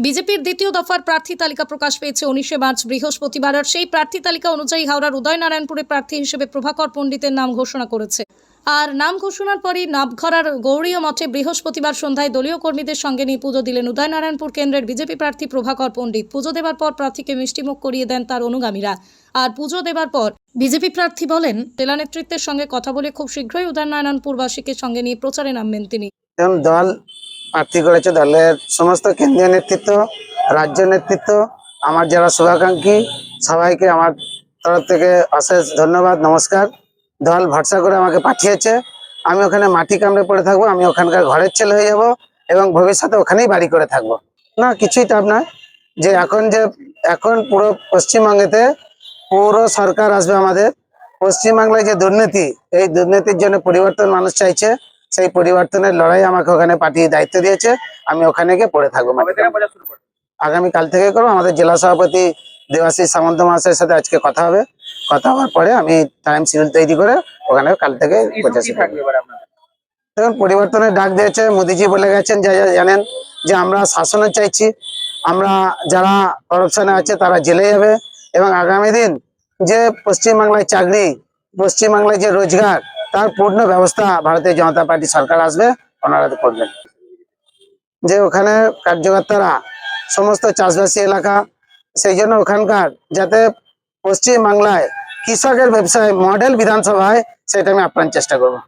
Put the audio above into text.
বিজেপির দ্বিতীয় দফার প্রার্থী তালিকা প্রকাশ পেয়েছে 19শে মার্চ বৃহস্পতিবার। আর সেই প্রার্থী তালিকা অনুযায়ী হাওড়ার উদয়নারায়ণপুরে প্রার্থী হিসেবে প্রভাকর পণ্ডিতের নাম ঘোষণা করেছে। আর নাম ঘোষণার পরই নাভঘরার গৌরীয় মঠে বৃহস্পতিবার সন্ধ্যায় দলীয় কর্মীদের সঙ্গে নিয়ে পুজো দিলেন উদয়নারায়ণপুর কেন্দ্রের বিজেপি প্রার্থী প্রভাকর পণ্ডিত। পুজো দেওয়ার পর প্রার্থীকে মিষ্টিমুখ করিয়ে দেন তার অনুগামীরা। আর পুজো দেওয়ার পর বিজেপি প্রার্থী বলেন, জেলা নেতৃত্বের সঙ্গে কথা বলে খুব শীঘ্রই উদয়নারায়ণপুরবাসীকে সঙ্গে নিয়ে প্রচারে নামবেন তিনি। দল প্রার্থী করেছে, দলের সমস্ত কেন্দ্রীয় নেতৃত্ব, রাজ্য নেতৃত্ব, আমার যারা শুভাকাঙ্ক্ষী সবাইকে আমার তরফ থেকে অশেষ ধন্যবাদ, নমস্কার। দল ভরসা করে আমাকে পাঠিয়েছে, আমি ওখানে মাটি কামড়ে পড়ে থাকবো, আমি ওখানকার ঘরের ছেলে হয়ে যাব এবং ভবিষ্যতে ওখানেই বাড়ি করে থাকবো। না, কিছুই চাপ নয়। এখন পুরো পশ্চিমবঙ্গেতে পুরো সরকার আসবে আমাদের। পশ্চিমবাংলায় যে দুর্নীতি, এই দুর্নীতির জন্য পরিবর্তন মানুষ চাইছে, সেই পরিবর্তনের লড়াই আমাকে ওখানে পার্টি দায়িত্ব দিয়েছে, আমি ওখানে গিয়ে পড়ে থাকবো। আগামী কাল থেকে করবো। আমাদের জেলা সভাপতি দেবাশিস সামন্ত মহাশয়ের সাথে আজকে কথা হবে। কথা হওয়ার পরে আমি টাইম শিডিউল তৈরি করে ওখানে কাল থেকে দেখুন, পরিবর্তনের ডাক দিয়েছে। মোদিজি বলে গেছেন, যা জানেন, যে আমরা শাসনে চাইছি, আমরা যারা করাপশনে আছে তারা জেলে যাবে এবং আগামী দিন যে পশ্চিমবাংলায় চাকরি, পশ্চিমবাংলায় যে রোজগার, তার পূর্ণ ব্যবস্থা ভারতীয় জনতা পার্টি সরকার আসবে, ওনারা করবেন। যে ওখানে কার্যকর্তারা সমস্ত চাষবাসী এলাকা, সেই জন্য ওখানকার যাতে পশ্চিমবাংলায় কৃষকের ব্যবসায় মডেল বিধানসভা হয়, সেটা আমি আপ্রাণ চেষ্টা করবো।